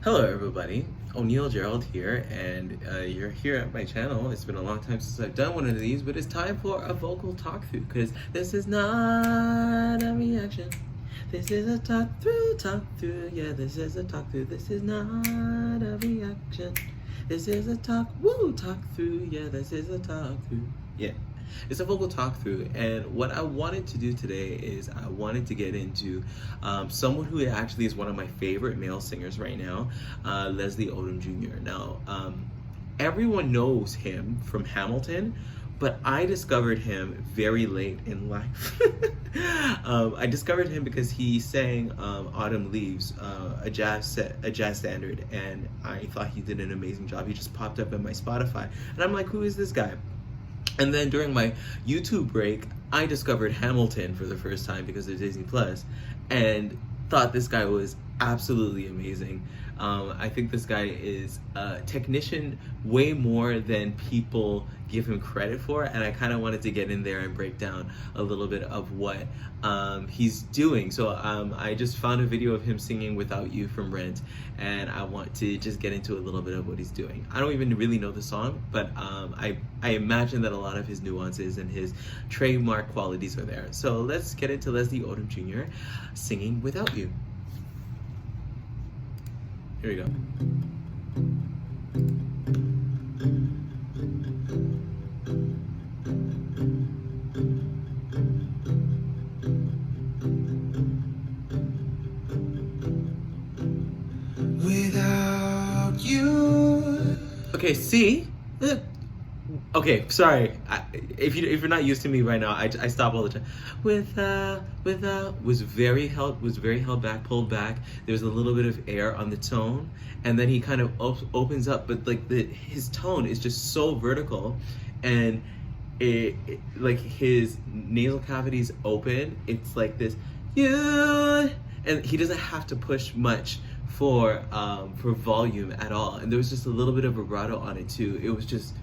Hello everybody, Gerald here, and you're here at my channel. It's been a long time since I've done one of these, but it's time for a vocal talk through, because this is not a reaction. This is a talk through, yeah, this is a talk through. This is not a reaction. This is a talk through, yeah, this is a talk through, yeah. It's a vocal talk through, and what I wanted to do today is I wanted to get into someone who actually is one of my favorite male singers right now, Leslie Odom Jr. Now, everyone knows him from Hamilton, but I discovered him very late in life. I discovered him because he sang Autumn Leaves, a jazz standard, and I thought he did an amazing job. He just popped up in my Spotify, and I'm like, who is this guy? And then during my YouTube break, I discovered Hamilton for the first time because of Disney Plus, and thought this guy was absolutely amazing. I think this guy is a technician way more than people give him credit for, and I kind of wanted to get in there and break down a little bit of what he's doing. So I just found a video of him singing Without You from Rent, and I want to just get into a little bit of what he's doing. I don't even really know the song, but I imagine that a lot of his nuances and his trademark qualities are there. So let's get into Leslie Odom Jr. singing Without You. Here we go. Without you. Okay, see? Okay, sorry. If you're not used to me right now, I stop all the time. Without was very held back, pulled back. There's a little bit of air on the tone, and then he kind of opens up, but like his tone is just so vertical, and like his nasal cavities open. It's like this, you, and he doesn't have to push much for volume at all. And there was just a little bit of vibrato on it too. It was just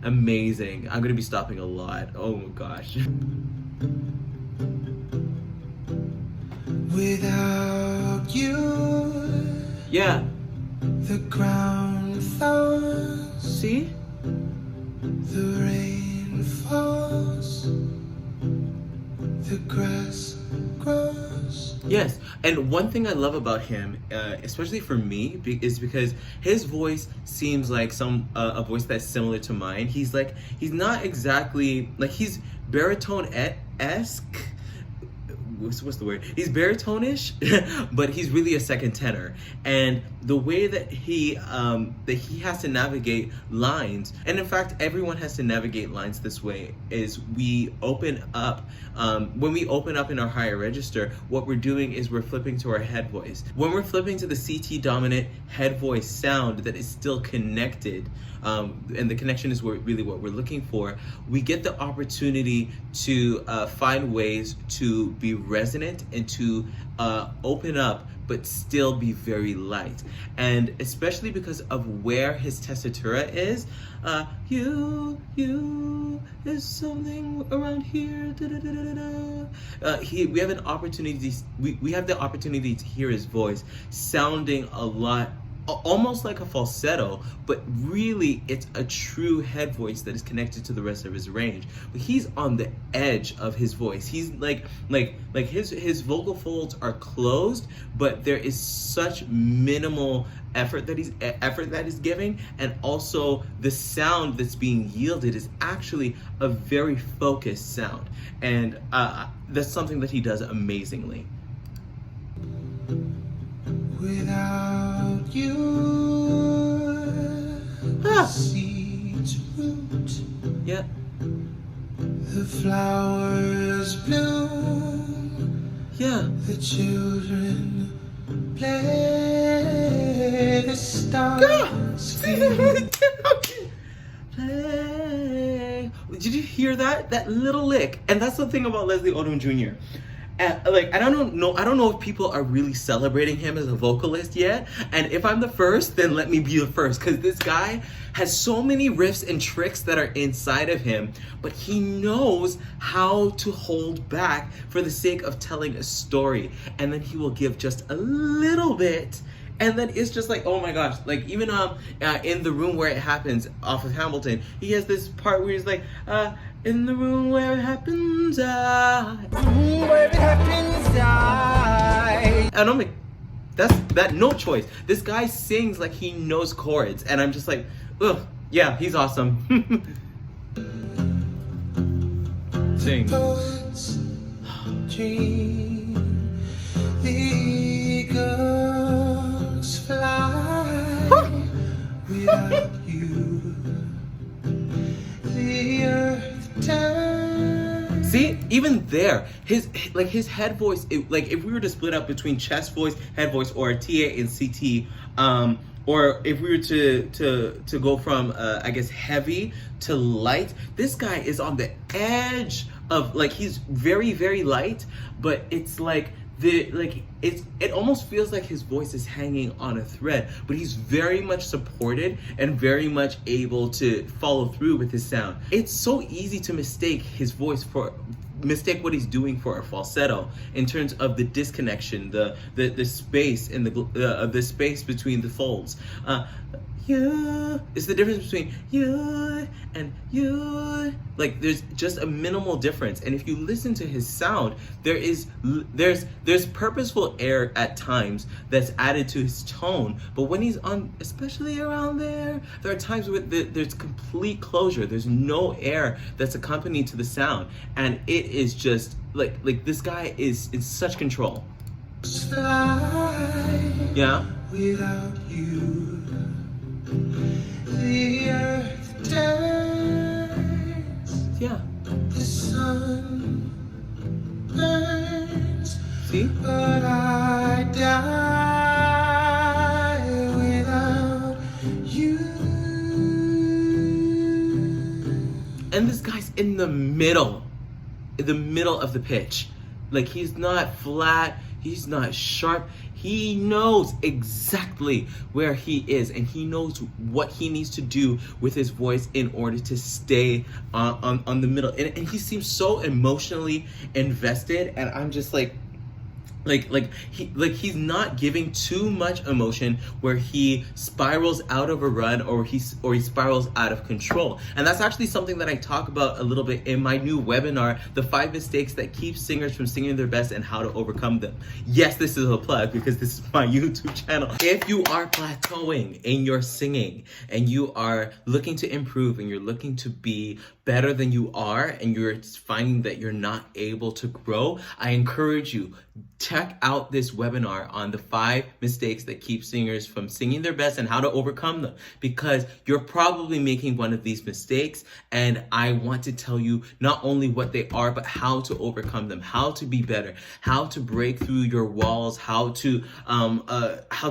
amazing. I'm gonna be stopping a lot. Oh my gosh. Without you, Yeah. the ground thaws, See? the rain falls, the grass grows. Yes, and one thing I love about him, especially for me, is because his voice seems like a voice that's similar to mine. He's not exactly like, he's baritone-esque. What's the word? He's baritone-ish, but he's really a second tenor. And the way that he has to navigate lines, and in fact, everyone has to navigate lines this way, is we open up, when we open up in our higher register, what we're doing is we're flipping to our head voice. When we're flipping to the CT dominant head voice sound that is still connected, and the connection is really what we're looking for, we get the opportunity to find ways to be resonant and to open up but still be very light. And especially because of where his tessitura is, you is something around here, we have an opportunity, we have the opportunity to hear his voice sounding a lot, almost like a falsetto, but really it's a true head voice that is connected to the rest of his range. But he's on the edge of his voice. He's like his vocal folds are closed, but there is such minimal effort that he's giving, and also the sound that's being yielded is actually a very focused sound, and that's something that he does amazingly. Without you, seeds root. Yeah. The flowers bloom. Yeah. The children play. The stars Play. Did you hear that? That little lick. And that's the thing about Leslie Odom Jr. Like, I don't know if people are really celebrating him as a vocalist yet. And if I'm the first, then let me be the first, because this guy has so many riffs and tricks that are inside of him, but he knows how to hold back for the sake of telling a story. And then he will give just a little bit And then it's just like, oh my gosh, like even in The Room Where It Happens off of Hamilton, he has this part where he's like, in the room where it happens, where it happens, and I'm like, that no choice. This guy sings like he knows chords, and I'm just like, ugh, yeah, he's awesome. Sing. Dream, the eagles fly without you. The earth turns. See, even there, his head voice, like if we were to split up between chest voice, head voice, or TA and CT, or if we were to go from I guess heavy to light, this guy is on the edge of, like, he's very, very light, but it's like it almost feels like his voice is hanging on a thread, but he's very much supported and very much able to follow through with his sound. It's so easy to mistake his voice mistake what he's doing for a falsetto in terms of the disconnection, the space and the space between the folds. You, it's the difference between you and you. Like, there's just a minimal difference, and if you listen to his sound, there's purposeful air at times that's added to his tone. But when he's on, especially around there are times where there's complete closure. There's no air that's accompanied to the sound, and it is just like this guy is in such control. Yeah. Without you. The earth turns. Yeah. The sun burns. See? But I die without you. And this guy's in the middle of the pitch. Like, he's not flat, he's not sharp. He knows exactly where he is, and he knows what he needs to do with his voice in order to stay on the middle. And he seems so emotionally invested, and I'm just like he's not giving too much emotion where he spirals out of a run or he spirals out of control. And that's actually something that I talk about a little bit in my new webinar, the 5 mistakes that keep singers from singing their best and how to overcome them. Yes, this is a plug because this is my YouTube channel. If you are plateauing in your singing and you are looking to improve and you're looking to be better than you are and you're finding that you're not able to grow, I encourage you, check out this webinar on the 5 mistakes that keep singers from singing their best and how to overcome them, because you're probably making one of these mistakes, and I want to tell you not only what they are, but how to overcome them, how to be better, how to break through your walls, how to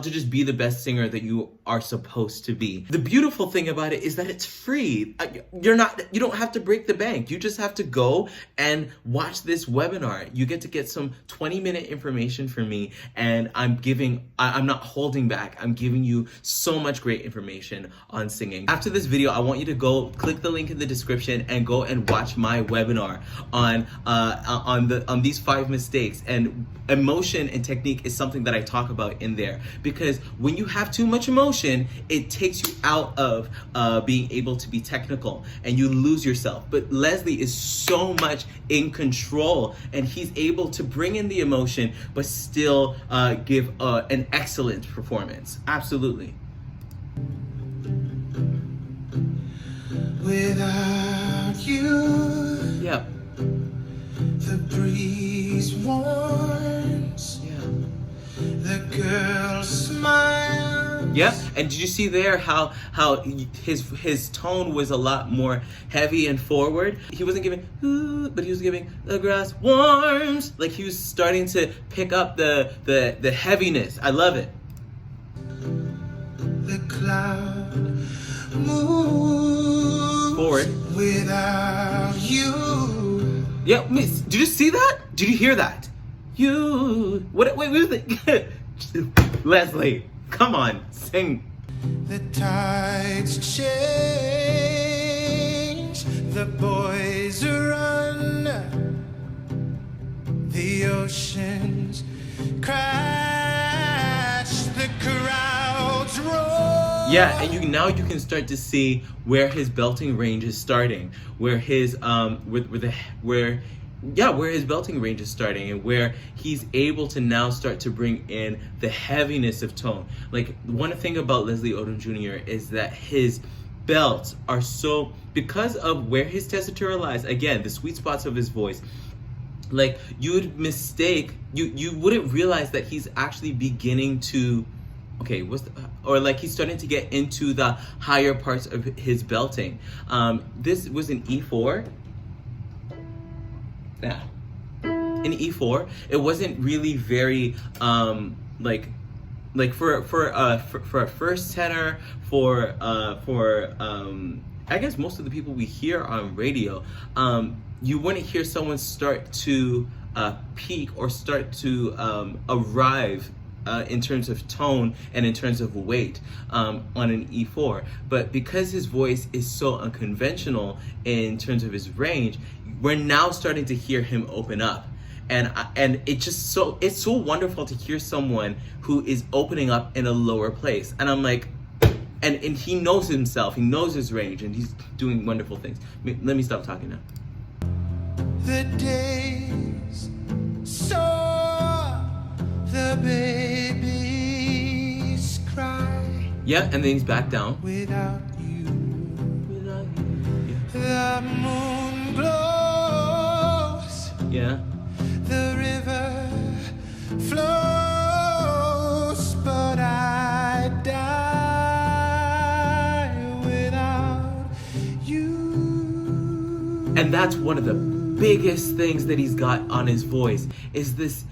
just be the best singer that you are supposed to be. The beautiful thing about it is that it's free. You don't have to break the bank. You just have to go and watch this webinar. You get to get some 20-minute information from me, and I'm not holding back. I'm giving you so much great information on singing. After this video, I want you to go click the link in the description and go and watch my webinar on these 5 mistakes. And emotion and technique is something that I talk about in there, because when you have too much emotion, it takes you out of being able to be technical, and you lose yourself. But Leslie is so much in control, and he's able to bring in the emotion but still give an excellent performance. Absolutely. Without you, Yeah. the breeze warms. Yeah. The girl smiles. Yeah, and did you see there how his tone was a lot more heavy and forward? He wasn't giving ooh, but he was giving the grass warms. Like, he was starting to pick up the heaviness. I love it. The cloud moves Forward. without you. Yeah, miss, did you see that? Did you hear that? You wait, was it? Leslie, come on, sing. The tides change, the boys run, the oceans crash the crowds roar. Yeah, and now you can start to see where his belting range is starting, where his where his belting range is starting, and where he's able to now start to bring in the heaviness of tone. Like, one thing about Leslie Odom Jr. is that his belts are so, because of where his tessitura lies, again, the sweet spots of his voice, like, you wouldn't realize that he's actually beginning to, or like he's starting to get into the higher parts of his belting. This was an E4. Yeah. In E4, it wasn't really very like for a first tenor, for I guess most of the people we hear on radio, you wouldn't hear someone start to peak or start to arrive in terms of tone and in terms of weight on an E4. But because his voice is so unconventional in terms of his range, we're now starting to hear him open up. And it's so wonderful to hear someone who is opening up in a lower place. And I'm like, and he knows himself, he knows his range, and he's doing wonderful things. Let me stop talking now. The days saw the babies cry. Yeah, and then he's back down. Without you, Yeah. the moon glows. Yeah. The river flows, but I die without you. And that's one of the biggest things that he's got on his voice, is this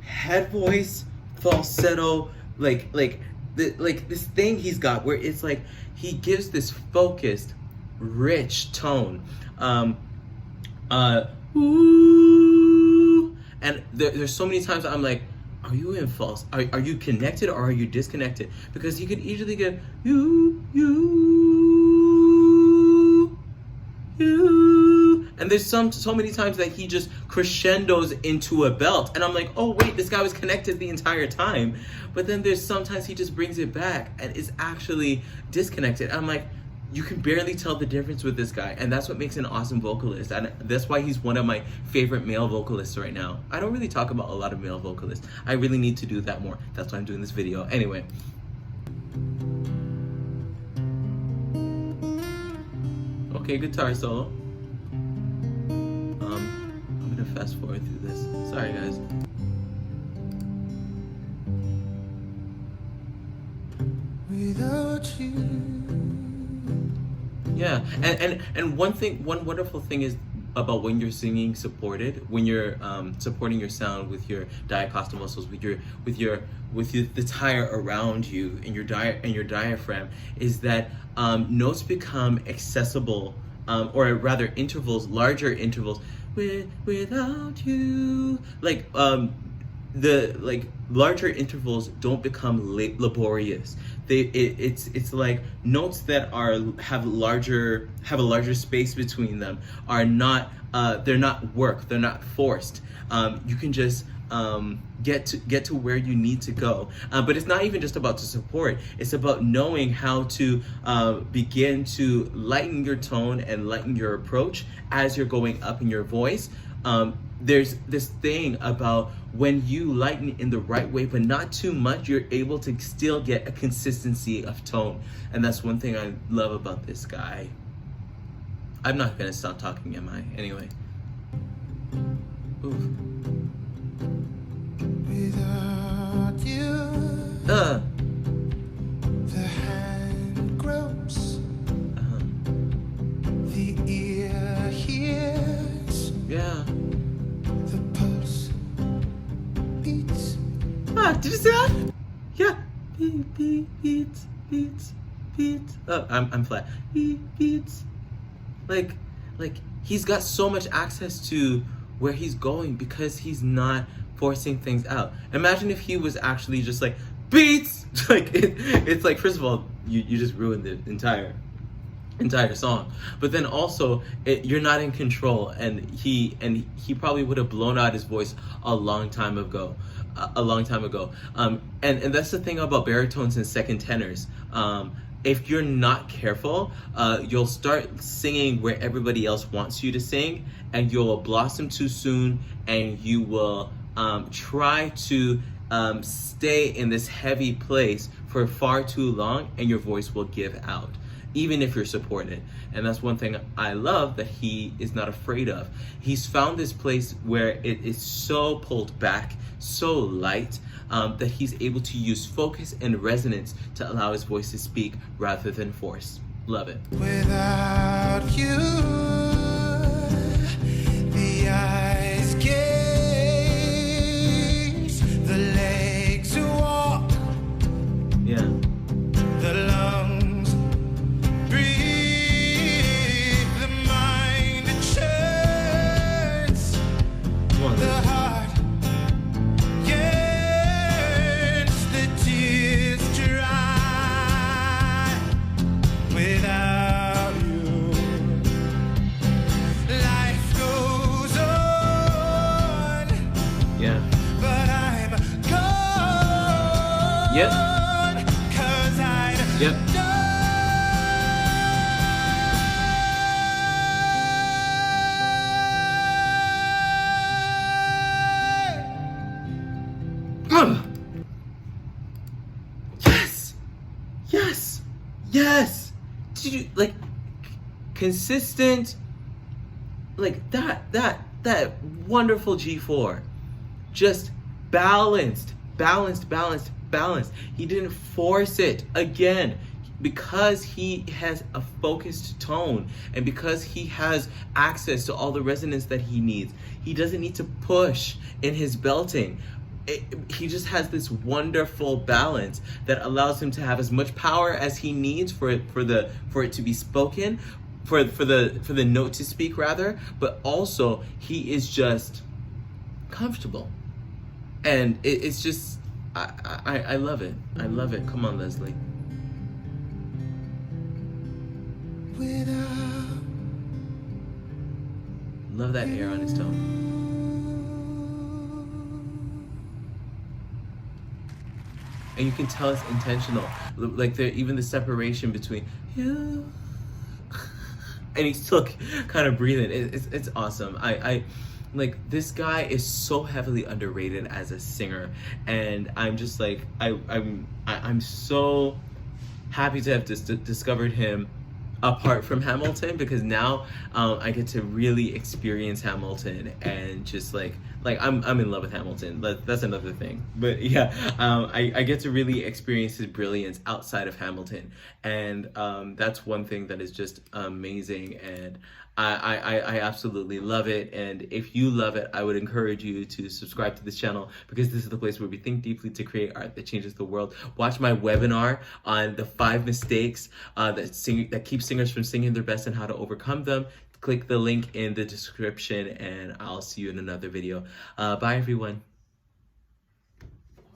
head voice falsetto, like this thing he's got where it's like he gives this focused, rich tone. Ooh. And there's so many times I'm like, are you in false? Are you connected or are you disconnected? Because he could easily get you. And there's so many times that he just crescendos into a belt. And I'm like, oh wait, this guy was connected the entire time. But then there's sometimes he just brings it back and is actually disconnected. I'm like, you can barely tell the difference with this guy, and that's what makes an awesome vocalist, and that's why he's one of my favorite male vocalists right now. I don't really talk about a lot of male vocalists. I really need to do that more. That's why I'm doing this video. Anyway. Okay, guitar solo. I'm gonna fast forward through this. Sorry, guys. Without you. Yeah, and one wonderful thing is about when you're singing supported, when you're supporting your sound with your diaphragm muscles, with the tire around you and your diaphragm, is that notes become accessible, or rather intervals, larger intervals. Without you, the larger intervals don't become laborious. It's like notes that have a larger space between them are not they're not forced. You can just get to where you need to go. But it's not even just about the support. It's about knowing how to begin to lighten your tone and lighten your approach as you're going up in your voice. There's this thing about when you lighten in the right way, but not too much, you're able to still get a consistency of tone. And that's one thing I love about this guy. I'm not gonna stop talking, am I? Anyway. Oof. Without you, the hand gropes, the ear hears, Yeah. the pulse beats. Did you see that? Yeah. Beats. Oh, I'm flat. Beats. Like he's got so much access to where he's going because he's not forcing things out. Imagine if he was actually just like beats. It's like, first of all, you just ruined the entire entire song. But then also you're not in control, and he probably would have blown out his voice a long time ago. And that's the thing about baritones and second tenors. If you're not careful, you'll start singing where everybody else wants you to sing, and you'll blossom too soon, and you will try to stay in this heavy place for far too long, and your voice will give out, even if you're supported. And that's one thing I love that he is not afraid of. He's found this place where it is so pulled back, so light, that he's able to use focus and resonance to allow his voice to speak rather than force. Love it. Without you, the eyes gaze, the legs walk, Yeah. the lungs breathe, the mind churns, Come on, the Leslie. heart yearns, the tears dry. Without you, life goes on, Yeah. but I'm gone. Yep. 'Cause I'd Yep. Yes. Yes. Yes. Did you like consistent, like that wonderful G4, just balanced. He didn't force it again, because he has a focused tone, and because he has access to all the resonance that he needs. He doesn't need to push in his belting. He just has this wonderful balance that allows him to have as much power as he needs for it to be spoken, for the note to speak rather, but also he is just comfortable, and it's just I love it. I love it. Come on, Leslie. Without Love that air on his tone. And you can tell it's intentional. Like even the separation between you and he's still kind of breathing. It's awesome. I like, this guy is so heavily underrated as a singer, and I'm just like I'm so happy to have discovered him apart from Hamilton, because now I get to really experience Hamilton, and just like I'm in love with Hamilton. That's another thing, but yeah, I get to really experience his brilliance outside of Hamilton, and that's one thing that is just amazing, and I absolutely love it. And if you love it, I would encourage you to subscribe to this channel, because this is the place where we think deeply to create art that changes the world. Watch my webinar on the 5 mistakes that keep singers from singing their best and how to overcome them. Click the link in the description, and I'll see you in another video. Bye, everyone.